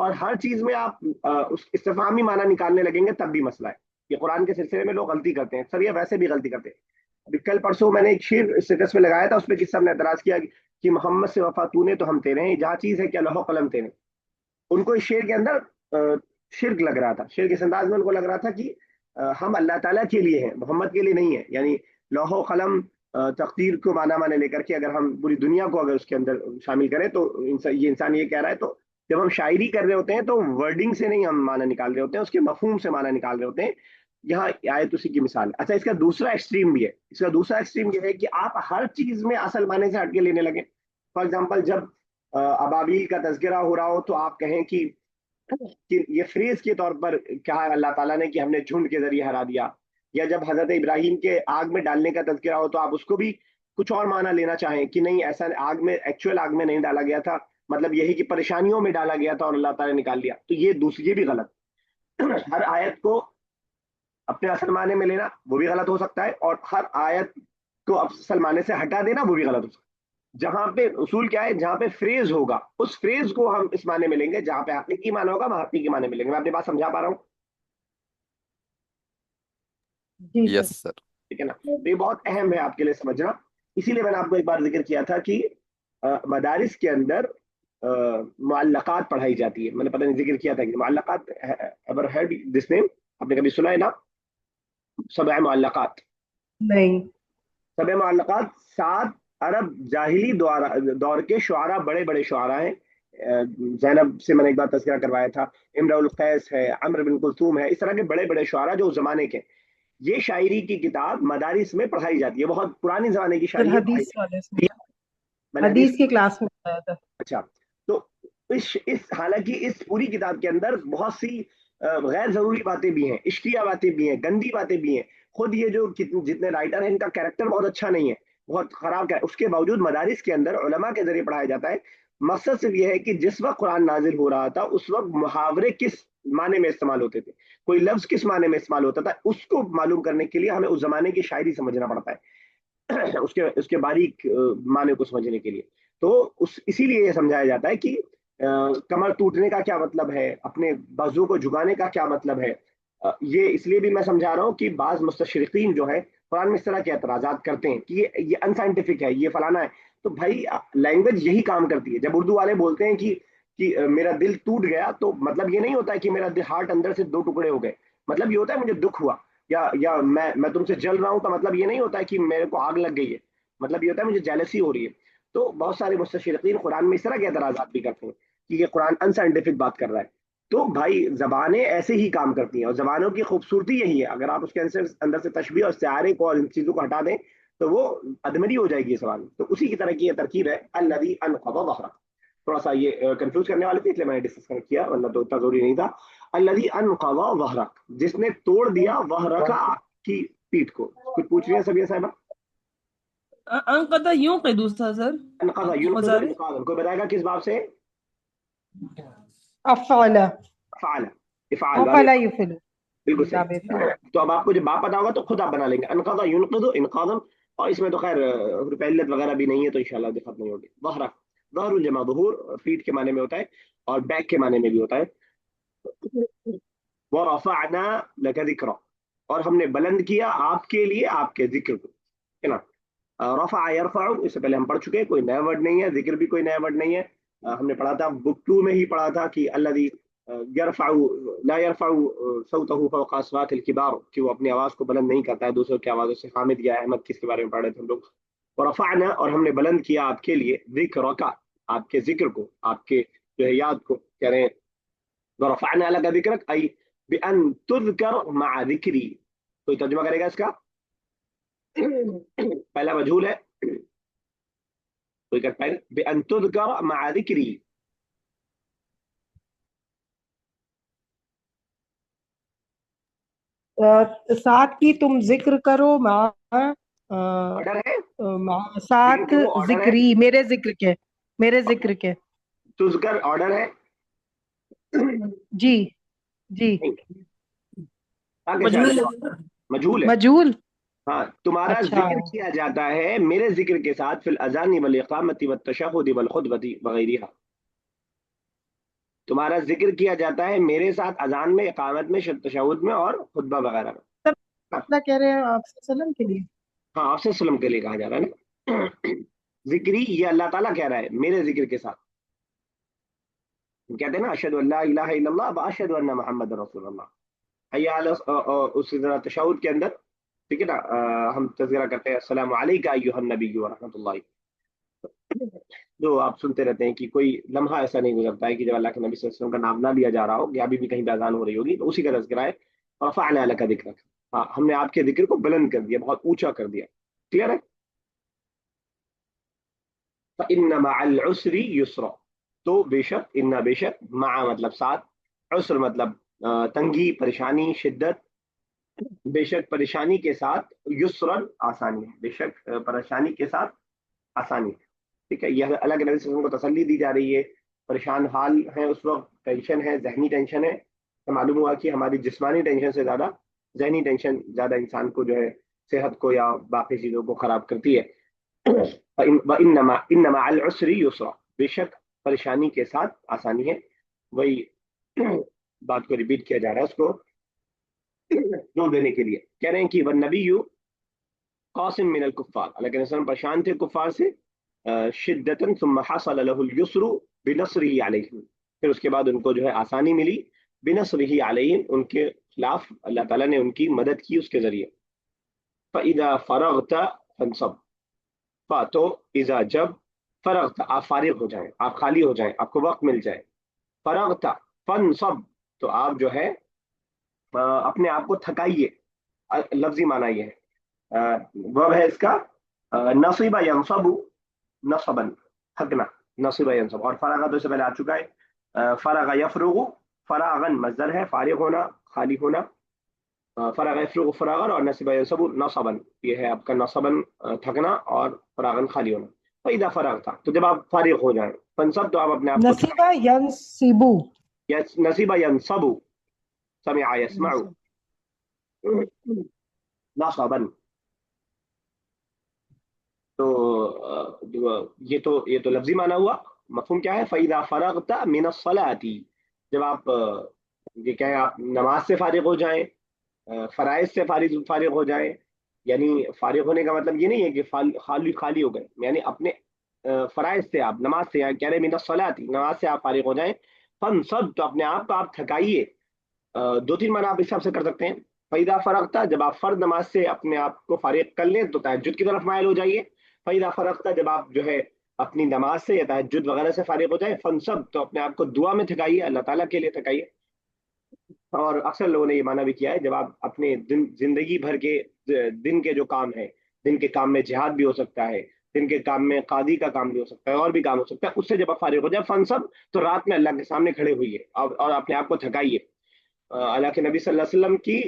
اور ہر چیز میں آپ اس استفہامی معنی نکالنے لگیں گے تب بھی مسئلہ ہے. یہ قرآن کے سلسلے میں لوگ غلطی کرتے ہیں سر, یہ ویسے بھی غلطی کرتے ہیں. ابھی کل پرسوں میں نے ایک شیر اسٹیٹس میں لگایا تھا, اس پہ کس نے اعتراض کیا کہ محمد سے وفا تو نے تو ہم تیرے ہیں, جہاں چیز ہے کہ لوح و قلم تیرے. ان کو اس شیر کے اندر شرک لگ رہا تھا, شیر کے انداز میں ان کو لگ رہا تھا کہ ہم اللہ تعالیٰ کے لیے ہیں, محمد کے لیے نہیں ہے. یعنی لوح و قلم تقدیر کو مانے لے کر کے اگر ہم پوری دنیا کو اگر اس کے اندر شامل کریں تو یہ انسان یہ کہہ رہا ہے. تو جب ہم شاعری کر رہے ہوتے ہیں تو ورڈنگ سے نہیں ہم معنی نکال رہے ہوتے ہیں, اس کے مفہوم سے معنی نکال رہے ہوتے ہیں. یہاں آیت اسی کی مثال ہے. اچھا, اس کا دوسرا ایکسٹریم بھی ہے. اس کا دوسرا ایکسٹریم یہ ہے کہ آپ ہر چیز میں اصل معنی سے ہٹ کے لینے لگے. فار ایگزامپل, جب ابابیل کا تذکرہ ہو رہا ہو تو آپ کہیں کہ یہ فریز کے طور پر کہا اللہ تعالیٰ نے کہ ہم نے جھنڈ کے ذریعے ہرا دیا. یا جب حضرت ابراہیم کے آگ میں ڈالنے کا تذکرہ ہو تو آپ اس کو بھی کچھ اور معنی لینا چاہیں کہ نہیں, ایسا آگ میں ایکچوئل آگ میں نہیں ڈالا گیا تھا, مطلب یہی کہ پریشانیوں میں ڈالا گیا تھا اور اللہ تعالیٰ نے نکال لیا. تو یہ دوسری, یہ بھی غلط. ہر آیت کو اپنے اصل معنی میں لینا وہ بھی غلط ہو سکتا ہے, اور ہر آیت کو اصل معنی سے ہٹا دینا وہ بھی غلط ہو سکتا ہے. جہاں پہ اصول کیا ہے, جہاں پہ فریز ہوگا اس فریز کو ہم اس معنی میں لیں گے, جہاں پہ حقیقی معنی ہوگا وہاں حقیقی معنی میں لیں گے. میں اپنی بات سمجھا پا رہا ہوں؟ جی یس سر. سر. ٹھیک ہے نا. تو یہ بہت اہم ہے آپ کے لیے سمجھنا. اسی لیے میں نے آپ کو ایک بار ذکر کیا تھا کہ مدارس کے اندر معلقات پڑھائی جاتی ہے. میں نے پتہ نہیں ذکر کیا تھا کہ معلقات, ایور ہیڈ دس نیم, آپ نے کبھی سنا ہے نا, سبع معلقات. نہیں. سبع معلقات 7 عرب جاہلی دور کے شعراء, بڑے بڑے شعراء ہیں. زینب سے میں نے ایک بار تذکرہ کروایا تھا, امرؤ القیس ہے, عمرو بن کلثوم ہے, اس طرح کے بڑے بڑے شعراء جو اس زمانے کے. یہ شاعری کی کتاب مدارس میں پڑھائی جاتی ہے, بہت پرانے زمانے کی سر شاعری ہے, پڑھائی حدیث والے سے جاتی ہے. میں نے حدیث. حدیث کی کلاس میں بتایا تھا. اچھا, تو حالانکہ اس پوری کتاب کے اندر بہت سی غیر ضروری باتیں بھی ہیں, عشقیہ باتیں بھی ہیں, گندی باتیں بھی ہیں. خود یہ جو جتنے رائٹر ہیں ان کا کیریکٹر بہت اچھا نہیں ہے, بہت خراب, اس کے باوجود مدارس کے اندر علماء کے ذریعے پڑھایا جاتا ہے. مقصد صرف یہ ہے کہ جس وقت قرآن نازل ہو رہا تھا اس وقت محاورے کس معنی میں استعمال ہوتے تھے, کوئی لفظ کس معنی میں استعمال ہوتا تھا, اس کو معلوم کرنے کے لیے ہمیں اس زمانے کی شاعری سمجھنا پڑتا ہے, اس کے باریک معنی کو سمجھنے کے لیے. تو اسی لیے یہ سمجھایا جاتا ہے کہ کمر ٹوٹنے کا کیا مطلب ہے, اپنے بازو کو جھکانے کا کیا مطلب ہے. یہ اس لیے بھی میں سمجھا رہا ہوں کہ بعض مستشرقین جو ہے قرآن میں اس طرح کے اعتراضات کرتے ہیں کہ یہ انسائنٹیفک ہے, یہ فلانا ہے. تو بھائی لینگویج یہی کام کرتی ہے. جب اردو والے بولتے ہیں کہ میرا دل ٹوٹ گیا, تو مطلب یہ نہیں ہوتا ہے کہ میرا ہارٹ اندر سے 2 ٹکڑے ہو گئے, مطلب یہ ہوتا ہے مجھے دکھ ہوا. یا میں تم سے جل رہا ہوں, تو مطلب یہ نہیں ہوتا ہے کہ میرے کو آگ لگ گئی ہے, مطلب یہ ہوتا ہے مجھے جیلسی ہو رہی ہے. تو بہت سارے مستشرقین قرآن میں اس طرح کے اعتراضات بھی کرتے ہیں کہ یہ قرآن انسائنٹیفک بات کر رہا ہے. تو بھائی زبانیں ایسے ہی کام کرتی ہیں, اور زبانوں کی خوبصورتی یہی ہے, اگر آپ اس کے اندر سے تشبیہ اور استعارے کو اور ان چیزوں کو ہٹا دیں تو وہ ادمری ہو جائے گی یہ سوال. تو اسی کی طرح کی یہ ترکیب ہے الذی انقض ظہرک. تھوڑا سا یہ کنفیوز کرنے والی تھی, اس لیے میں نے ڈسکس کیا, ورنہ تو اتنا ضروری نہیں تھا. الذی انقض ظہرک, جس نے توڑ دیا ظہرک, کی پیٹھ کو. کچھ پوچھ رہی ہیں سبیہ صاحبہ؟ انقضا یوں قیدو تھا سر. انقض ينقض مزارے انقاذا, کوئی بتائے گا کس باب سے؟ افعل فعل, افعال, باب افعل افعال. یفعل. بالکل باب صحیح. افعل. تو اب آپ کو جب باپ پتا ہوگا تو خود آپ بنا لیں گے, انقضا ينقض انقاذا. اور اس میں تو خیر حروف علت وغیرہ بھی نہیں ہے, تو انشاءاللہ دقت نہیں ہوگی. ظہر, ظہر الجمع ظہور, فیٹ کے معنی میں ہوتا ہے, اور بیک کے معنی میں بھی ہوتا ہے. ورفعنا لك ذکرا, اور ہم نے بلند کیا آپ کے لیے آپ کے ذکر کو, ہے نا. رفع یرفع, اس سے پہلے ہم پڑھ چکے ہیں, کوئی نیا ورڈ نہیں ہے. ذکر بھی کوئی نیا ورڈ نہیں ہے. ہم نے پڑھا تھا بک 2 میں ہی پڑھا تھا کہ الذی یرفع لا یرفع صوته فوق اصوات الكبار, کہ وہ اپنی آواز کو بلند نہیں کرتا ہے دوسروں کی آوازوں سے. حامد یا احمد کس کے بارے میں پڑھ رہے تھے ہم لوگ. ورفعنا, اور ہم نے بلند کیا آپ کے لیے, ذکرک, آپ کے ذکر کو, آپ کے جو ہے یاد کو. کہہ رہے ہیں ورفعنا لك ذکرک ای بان تذکر مع ذکری. کوئی ترجمہ کرے گا اس کا؟ پہلا مجھول ہے, کوئی کر پائے گا؟ بان تذکر مع ذکری. ساتھ کی تم ذکر کرو مع آرڈر ہے, ذکر ساتھ کرو آرڈر ہے, ذکری, میرے ذکر کے. تذکر آرڈر ہے. جی جی. مجھول مجھول ہے. مجھول. ہاں, تمہارا اچھا. ذکر کیا جاتا ہے میرے ذکر کے ساتھ فی الاذان والاقامت والتشہد والخطبۃ وغیرہ. تمہارا ذکر کیا جاتا ہے میرے ساتھ اذان میں، اقامت میں، تشہد میں اور خطبہ وغیرہ میں. تب ہاں اللہ کہہ رہے ہیں آپ صلی اللہ علیہ وسلم کے لیے. ہاں، آپ سے وسلم کے لیے کہا جا رہا ہے نا. ذکری یہ اللہ تعالیٰ کہہ رہا ہے میرے ذکر کے ساتھ. کہتے ہیں نا اشہد ان لا الہ الا اللہ واشہد ان محمد رسول اللہ. حی علی اسی طرح تشہد کے اندر، ٹھیک ہے نا، ہم تذکرہ کرتے ہیں السلام علیکہ ایھا النبی ورحمۃ اللہ. جو آپ سنتے رہتے ہیں کہ کوئی لمحہ ایسا نہیں گزرتا ہے کہ جب اللہ کے نبی صلی اللہ علیہ وسلم کا نام نہ لیا جا رہا ہو، یا ابھی بھی کہیں پہ اذان ہو رہی ہوگی تو اسی کا تذکرہ ہے. رفعنا لک ذکرک، ہاں ہم نے آپ کے ذکر کو بلند کر دیا، بہت اونچا کر دیا. کلیئر ہے. فإن مع العسر یسرا، تو بے شک، ان بے شک، مع مطلب ساتھ، عسر مطلب تنگی، پریشانی، شدت، بے شک پریشانی کے ساتھ، یسرن آسانی ہے، بے شک پریشانی کے ساتھ آسانی ہے. ٹھیک ہے، یہ اللہ کے نبی صلی اللہ علیہ وسلم کو تسلی دی جا رہی ہے. پریشان حال ہے اس وقت، ٹینشن ہے، ذہنی ٹینشن ہے. تو معلوم ہوا کہ ہماری جسمانی ٹینشن سے زیادہ ذہنی ٹینشن زیادہ انسان کو جو ہے صحت کو یا باقی چیزوں کو خراب کرتی ہے. ان مع العسر یسرا، بے شک پریشانی کے ساتھ آسانی ہے. وہی بات کو ریپیٹ کیا جا رہا ہے، اس کو جوڑ دینے کے لیے کہہ رہے ہیں کہ والنبی قاسم من الکفار، اللہ کے وسلم پریشان تھے کفار سے. شدتاً ثم حصل له اليسر بنصره علیہم، پھر اس کے بعد ان کو جو ہے آسانی ملی، بنصره علیہم، ان کے خلاف اللہ تعالیٰ نے ان کی مدد کی اس کے ذریعے. فَإِذَا فَرَغْتَ فَانْصَبْ، تو اذا جب، فرغت آپ فارغ ہو جائیں، آپ خالی ہو جائیں، آپ کو وقت مل جائے. فرغت فانصب، تو آپ جو ہے اپنے آپ کو تھکائیے. لفظی معنی یہ ہے، ورب ہے اس کا نصب ینصب، نصبا، تھکنا، نصب ینصب. اور فراغ تو اس سے پہلے آ چکا ہے، فرغ یفرغ، فراغن مصدر ہے، فارغ ہونا، خالی ہونا. فراغ یفرغ فراغن، اور نصب ینصب نصبا، یہ ہے آپ کا نصبا تھکنا، اور فراغن خالی ہونا. فإذا فرغت، تو جب آپ فارغ ہو جائیں، فانصب، تو آپ اپنے آپ کو نصیبہ ینصبو. نصب ینصب، سمع يسمع، نصبا. تو یہ تو لفظی معنی ہوا. مفہوم کیا ہے؟ فَإِذَا فَرَغْتَ مِنَ الصَّلَاةِ، جب آپ یہ کہیں آپ نماز سے فارغ ہو جائیں، فرائض سے فارغ ہو جائیں. یعنی فارغ ہونے کا مطلب یہ نہیں ہے کہ خالی خالی ہو گئے، یعنی اپنے فرائض سے، آپ نماز سے، کہہ رہے مِنَ الصَّلَاةِ، نماز سے آپ فارغ ہو جائیں. فَانْصَبْ، تو اپنے آپ کو آپ تھکائیے. دو تین معنی آپ اس حساب سے کر سکتے ہیں. فیدا فرغتا، جب آپ فرض نماز سے اپنے آپ کو فارغ کر لیں تو تہجد کی طرف مائل ہو جائیے. فیدا فرغتا، جب آپ جو ہے اپنی نماز سے یا تہجد وغیرہ سے فارغ ہو جائیں. فنصب، تو اپنے آپ کو دعا میں تھکائیے، اللہ تعالیٰ کے لیے تھکائیے. اور اکثر لوگوں نے یہ معنی بھی کیا ہے، جب آپ اپنے زندگی بھر کے دن کے جو کام ہے، دن کے کام میں جہاد بھی ہو سکتا ہے، دن کے کام میں قاضی کا کام بھی ہو سکتا ہے، اور بھی کام ہو سکتا ہے، اس سے جب آپ فارغ ہو جائیں فنصب، تو رات میں اللہ کے سامنے کھڑے ہوئیے اور اپنے آپ کو تھکائیے. اللہ کے نبی صلی اللہ علیہ وسلم کی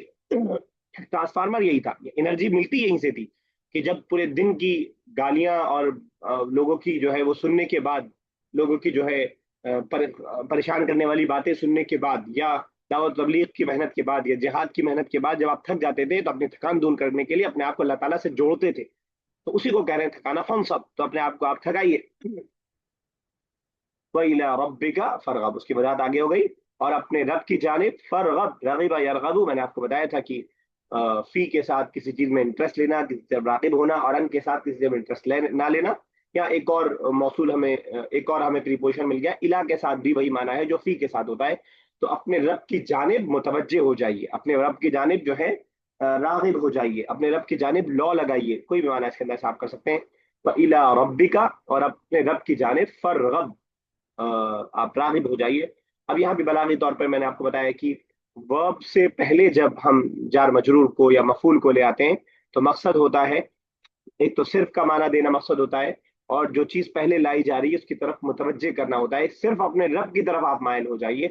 ٹرانسفارمر یہی تھا، انرجی ملتی یہیں سے تھی کہ جب پورے دن کی گالیاں اور لوگوں کی جو ہے وہ سننے کے بعد، لوگوں کی جو ہے پریشان کرنے والی باتیں سننے کے بعد، یا دعوت تبلیغ کی محنت کے بعد، یا جہاد کی محنت کے بعد جب آپ تھک جاتے تھے تو اپنی تھکان دور کرنے کے لیے اپنے آپ کو اللہ تعالیٰ سے جوڑتے تھے. تو اسی کو کہہ رہے ہیں تھکانا، فنصب، تو اپنے آپ کو آپ تھکائیے. وَإِلَىٰ رَبِّكَ فَارْغَب، اس کی وضاحت آگے ہو گئی. اور اپنے رب کی جانب فرغب، رغب یرغب، میں نے آپ کو بتایا تھا کہ فی کے ساتھ کسی چیز میں انٹرسٹ لینا، کسی طرف راغب ہونا، اور ان کے ساتھ کسی چیز میں انٹرسٹ نہ لینا. یا ایک اور موصول ہمیں، ایک اور ہمیں پریپوزیشن مل گیا، الا کے ساتھ بھی وہی معنی ہے جو فی کے ساتھ ہوتا ہے. تو اپنے رب کی جانب متوجہ ہو جائیے، اپنے رب کی جانب جو ہے راغب ہو جائیے، اپنے رب کی جانب لو لگائیے، کوئی بھی معنی اس کے اندر سے آپ کر سکتے ہیں. وَإِلَىٰ رَبِّكَ، اور اپنے رب کی جانب فرغب، آپ راغب ہو جائیے. اب یہاں پہ بلاغی طور پر میں نے آپ کو بتایا کہ ورب سے پہلے جب ہم جار مجرور کو یا مفعول کو لے آتے ہیں تو مقصد ہوتا ہے، ایک تو صرف کا معنی دینا مقصد ہوتا ہے، اور جو چیز پہلے لائی جا رہی ہے اس کی طرف متوجہ کرنا ہوتا ہے. صرف اپنے رب کی طرف آپ مائل ہو جائیے.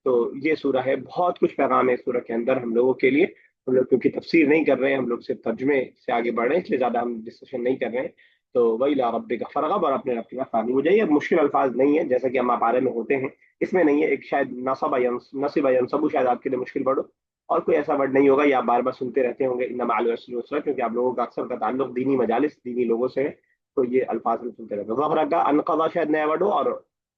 تو یہ سورہ ہے، بہت کچھ پیغام ہے اس سورہ کے اندر ہم لوگوں کے لیے. ہم لوگ کیونکہ تفسیر نہیں کر رہے ہیں، ہم لوگ صرف ترجمے سے آگے بڑھ رہے ہیں، اس لیے زیادہ ہم ڈسکشن نہیں کر رہے ہیں. تو وہی لا رب کا فرغب، اور اپنے رب کی طرف راغب ہو جائیے. اب مشکل الفاظ نہیں ہے جیسا کہ ہم پارے میں ہوتے ہیں، اس میں نہیں ہے. ایک شاید نصب ینصب شاید آپ کے لیے مشکل پڑھو، اور کوئی ایسا ورڈ نہیں ہوگا، یا آپ بار بار سنتے رہتے ہوں گے ان مع العسر یسرا، کیونکہ آپ لوگوں کا اکثر کا تعلق دینی مجالس، دینی لوگوں سے ہے، تو یہ الفاظ ہم سنتے رہتے ہیں. ظفر کا انقضا شاید نیا ورڈ ہو، اور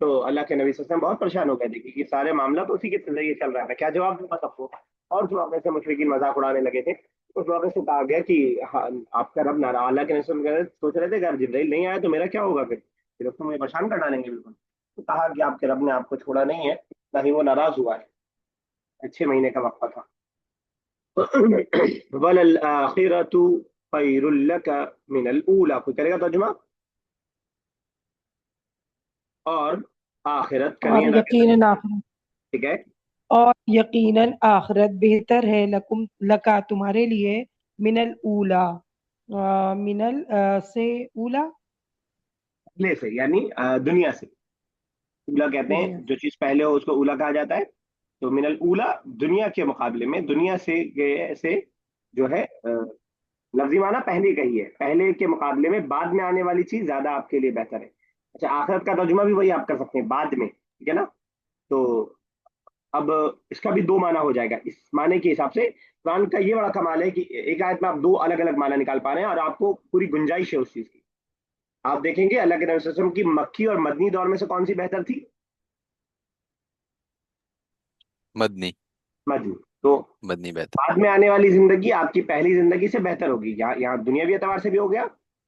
تو اللہ کے نبی صلی اللہ علیہ وسلم بہت پریشان ہو گئے تھے کہ سارے معاملہ تو اسی کے ذریعے چل رہا ہے، کیا جواب دوں گا سب کو؟ اور اس واقعے سے مشرکین مذاق اڑانے لگے تھے. اس واقعے سے کہا گیا کہ ہاں، آپ کا رب ناراض، اللہ کے نبی صلی اللہ علیہ وسلم سوچ رہے تھے کہ اگر جبرائیل نہیں آیا تو میرا کیا ہوگا، پھر اس کو مجھے پریشان کر ڈالیں گے بالکل. تو کہا کہ آپ کے رب نے آپ کو چھوڑا نہیں ہے، نہ ہی وہ ناراض ہوا ہے. 6 مہینے کا وقفہ تھا. وَلَلْآخِرَةُ خَيْرٌ لَكَ مِنَ الْأُولَى. کوئی کرے گا ترجمہ؟ اور آخرت اور کنی ادا کرنا. یقیناً آخرت ٹھیک ہے. اور یقیناً آخرت بہتر ہے لکم لکا تمہارے لیے من الاولا من ال سے اولا پہلے سے یعنی دنیا سے. اولا کہتے ہیں دنیا جو چیز پہلے ہو اس کو اولا کہا جاتا ہے. تو من الاولا دنیا کے مقابلے میں، دنیا سے جو ہے لفظی معنی پہلے کا ہی ہے، پہلے کے مقابلے میں بعد میں آنے والی چیز زیادہ آپ کے لیے بہتر ہے. اچھا، آخرت کا ترجمہ بھی وہی آپ کر سکتے ہیں، بعد میں. ٹھیک ہے نا. تو اب اس کا بھی 2 معنی ہو جائے گا اس معنی کے حساب سے. قرآن کا یہ بڑا کمال ہے کہ ایک آیت میں آپ 2 الگ الگ معنی نکال پا رہے ہیں اور آپ کو پوری گنجائش ہے اس چیز کی. آپ دیکھیں گے اللہ کے نبی صلی اللہ علیہ وسلم کی مکی اور مدنی دور میں سے کون سی بہتر تھی؟ مدنی. مدنی. تو مدنی بہتر. بعد میں آنے والی زندگی آپ کی پہلی زندگی سے بہتر ہوگی. یہاں دنیاوی اعتبار سے بھی ہو گیا،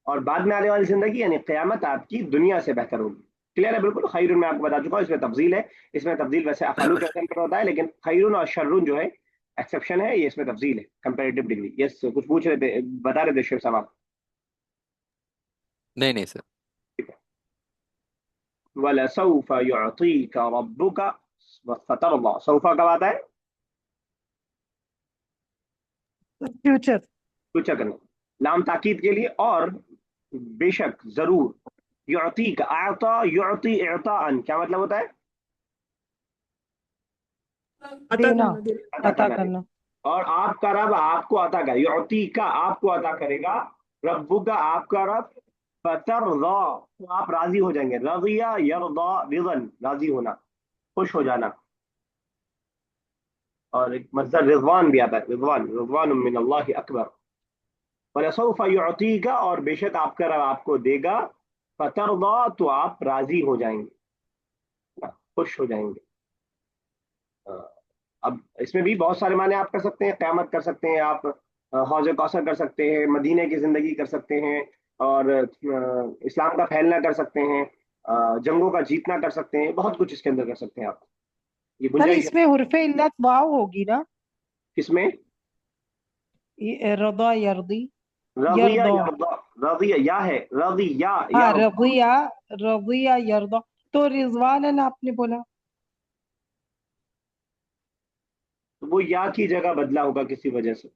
اور بعد میں آنے والی زندگی یعنی قیامت آپ کی دنیا سے بہتر ہوگی. کلیئر ہے بالکل. خیرون میں آپ کو بتا چکا ہوں، اس میں تفضیل ہے. اس میں تفضیل ویسے افعلو کے وزن پر ہوتا ہے، لیکن خیرون اور شرون جو ہے ایکسیپشن ہے، یہ اس میں تفضیل ہے، کمپیریٹیو ڈگری. یس، کچھ پوچھ رہے تھے، بتا رہے تھے شیخ صاحب آپ. نہیں نہیں سر. وَلَسَوْفَ يُعْطِيكَ رَبُّكَ فَتَرْضَى. سوفا کب آتا ہے؟ فیوچر فیوچر کرنا. لام تاکید کے لیے. اور بے شک، ضرور. یعطی کا اعطا، یعطی اعطاء، کیا مطلب ہوتا ہے؟ عطا دینا کرنا دینا. عطا عطا کرنا. کرنا اور آپ کا رب آپ کو عطا کرے. یعطی کا آپ کو عطا کرے گا. ربو کا آپ کا رب. فترضا تو آپ راضی ہو جائیں گے. رضیہ یرضا رضن، راضی ہونا، خوش ہو جانا. اور ایک مصدر رضوان بھی آتا ہے، رضوان، رضوان من اللہ اکبر. وَلَسَوْفَ يُعْطِيكَ اور بے شک آپ کا رب آپ کو دے گا. فترضا تو آپ راضی ہو جائیں گے، خوش ہو جائیں گے. اب اس میں بھی بہت سارے معنی آپ کر سکتے ہیں. قیامت کر سکتے ہیں آپ، حوض کوثر کر سکتے ہیں، مدینے کی زندگی کر سکتے ہیں، اور اسلام کا پھیلنا کر سکتے ہیں، جنگوں کا جیتنا کر سکتے ہیں. بہت کچھ اس کے اندر کر سکتے ہیں آپ. یہ سر گنجائش اس میں حرف علت واو ہوگی نا؟ کس میں؟ رضا یرضی رضیہ یرضا یرضا. رضیہ یا ہے، رضیہ ہاں یرضا. رضیہ رضیہ یرضا. تو رضوان آپ نے بولا وہ یا کی جگہ بدلا ہوگا کسی وجہ سے.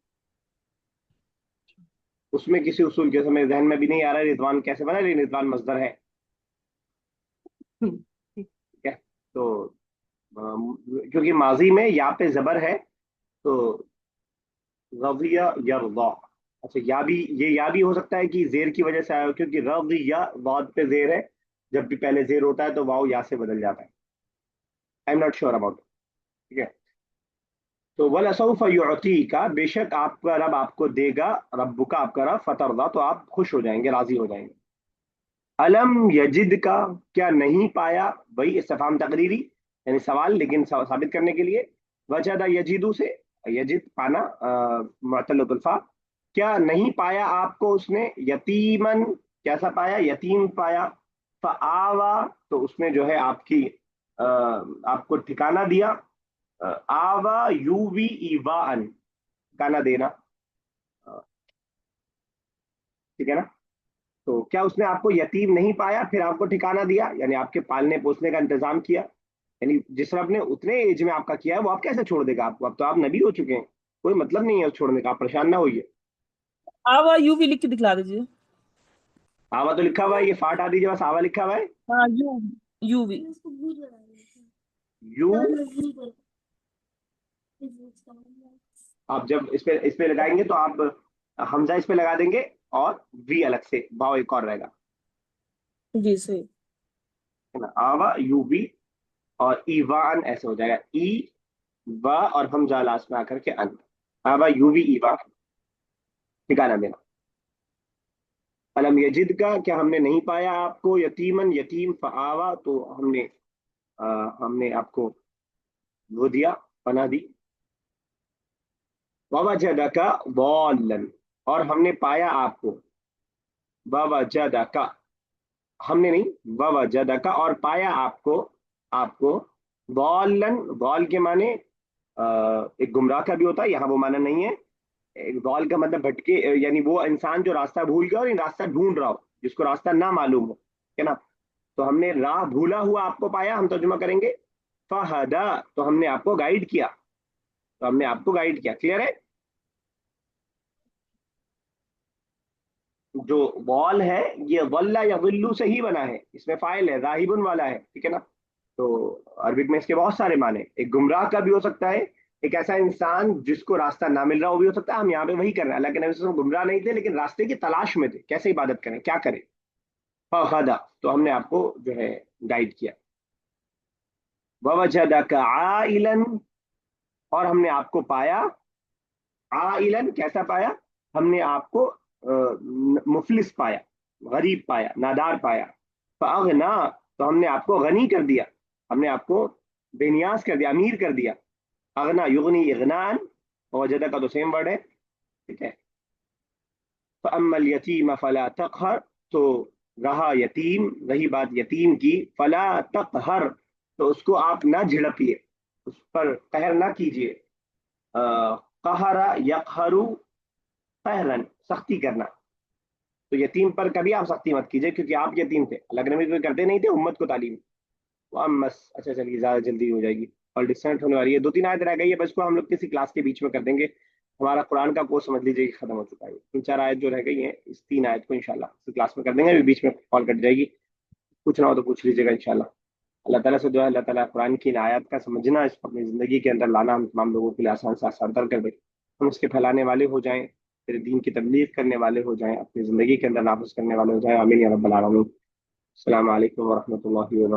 اس میں کسی اصول کے سمے ذہن میں بھی نہیں آ رہا ہے رضوان کیسے بنا، لیکن رضوان مصدر ہے. ٹھیک ہے. تو کیونکہ ماضی میں یا پہ زبر ہے تو رضیہ یرضا. اچھا، یا بھی ہو سکتا ہے کہ زیر کی وجہ سے آیا ہو، کیونکہ رضیہ ضاد پہ زیر ہے. جب بھی پہلے زیر ہوتا ہے تو واؤ یا سے بدل جاتا ہے. I am not sure about. ٹھیک ہے. تو وَلَسَوْفَ يُعْطِيكَ بے شک آپ کا رب آپ کو دے گا. رب کا آپ کا رب فترضا تو آپ خوش ہو جائیں گے، راضی ہو جائیں گے. الم یجد کا کیا نہیں پایا، وہی استفہام تقریری یعنی سوال لیکن ثابت کرنے کے لیے. وجد یجدو سے یجد پانا، معتلۃ الفا. کیا نہیں پایا آپ کو اس نے، یتیمن کیسا پایا، یتیم پایا. فآوا تو اس نے جو ہے آپ کو ٹھکانہ دیا. آوا یووی ایوان، ٹھکانہ دینا. ٹھیک ہے نا. تو کیا اس نے آپ کو یتیم نہیں پایا پھر آپ کو ٹھکانہ دیا، یعنی آپ کے پالنے پوسنے کا انتظام کیا. یعنی جس رب نے اتنے ایج میں آپ کا کیا ہے وہ آپ کیسے چھوڑ دے گا آپ کو؟ اب تو آپ نبی ہو چکے ہیں، کوئی مطلب نہیں ہے اس چھوڑنے کا. آپ پریشان نہ ہوئیے. آوا یو بھی لکھ کے دکھلا دیجیے. آوا تو لکھا ہوا ہے، یہ فاٹ آ دیجیے بس. آوا لکھا ہوا ہے. ہاں یو بھی. یو آپ جب اس پہ لگائیں گے تو آپ حمزہ اس پہ لگا دیں گے اور وی الگ سے، باؤ ایک اور رہے گا. جی صحیح. ہے نا. آوا یو وی اور ایوان ایسے ہو جائے گا. ای و اور حمزہ لاسٹ میں آ کر کے ان. آوا یو وی ایوان، ٹھکانہ دینا. علم یجد کا کیا ہم نے نہیں پایا آپ کو، یتیمن یتیم، فآوا تو ہم نے ہم نے آپ کو وہ دیا، پناہ دی. ووجدک ضالا، اور ہم نے پایا آپ کو. ووجدک، ہم نے نہیں، ووجدک، اور پایا آپ کو ضالا. ضال کے معنی ایک گمراہ کا بھی ہوتا ہے، یہاں وہ معنی نہیں ہے. ایک ضال کا مطلب بھٹکے، یعنی وہ انسان جو راستہ بھول گیا اور راستہ ڈھونڈ رہا ہو، جس کو راستہ نہ معلوم ہو، ہے نا. تو ہم نے راہ بھولا ہوا آپ کو پایا، ہم ترجمہ کریں گے فہدا، تو ہم نے آپ کو گائیڈ کیا. تو ہم نے آپ کو گائیڈ کیا. کلیئر ہے؟ جو وال ہے یہ ولّا یا ولو سے ہی بنا ہے، اس میں فاعل ہے، ذاہبن والا ہے، ٹھیک ہے نا. تو عربک میں اس کے بہت سارے معنی، ایک گمراہ کا بھی ہو سکتا ہے، ایک ایسا انسان جس کو راستہ نہ مل رہا وہ بھی ہو سکتا ہے. ہم یہاں پہ وہی کر رہے ہیں. اللہ کے نبی صلی اللہ علیہ وسلم گمراہ نہیں تھے لیکن راستے کی تلاش میں تھے، کیسے عبادت کریں، کیا کریں. فہدا، تو ہم نے آپ کو جو ہے گائیڈ کیا. ووجدک عائلا، اور ہم نے آپ کو پایا. عائلا کیسا پایا؟ ہم نے آپ کو مفلس پایا، غریب پایا، نادار پایا. فاغنا، تو ہم نے آپ کو غنی کر دیا، ہم نے آپ کو بے نیاز کر دیا، امیر کر دیا. اغنا یغنی اغنان، وجدہ کا تو سیم ورڈ ہے، ٹھیک ہے. فاما الیتیم فلا تقہر، تو رہا یتیم، رہی بات یتیم کی، فلا تقہر، تو اس کو آپ نہ جھڑپیے، اس پر قہر نہ کیجیے. قہر یقہر قہرن، سختی کرنا. تو یتیم پر کبھی آپ سختی مت کیجیے کیونکہ آپ یتیم تھے، اللہ کے نبی کرتے نہیں تھے، امت کو تعلیم. اچھا چلیے زیادہ جلدی ہو جائے گی اور ڈسٹینٹ ہونے والی ہے. 2-3 آیت رہ گئی ہے، بس کو ہم لوگ کسی کلاس کے بیچ میں کر دیں گے. ہمارا قرآن کا کورس سمجھ لیجیے کہ ختم ہو چکا ہے. 3-4 آیت جو رہ گئی ہیں، اس 3 آیت کو انشاءاللہ اسی کلاس میں کر دیں گے، بیچ میں کال کٹ جائے گی. کچھ نہ ہو تو پوچھ لیجیے گا انشاءاللہ. اللہ تعالیٰ سے دعا ہے اللہ تعالیٰ قرآن کی ان آیات کا سمجھنا، اس کو اپنی زندگی کے اندر لانا ہم تمام لوگوں کے لیے آسان سے آسان کر دے. ہم اس کے پھیلانے والے ہو جائیں، پھر دین کی تبلیغ کرنے والے ہو جائیں، اپنی زندگی کے اندر نافذ کرنے والے ہو جائیں. آمین یا رب العالمین. السلام علیکم ورحمۃ اللہ وبرکاتہ.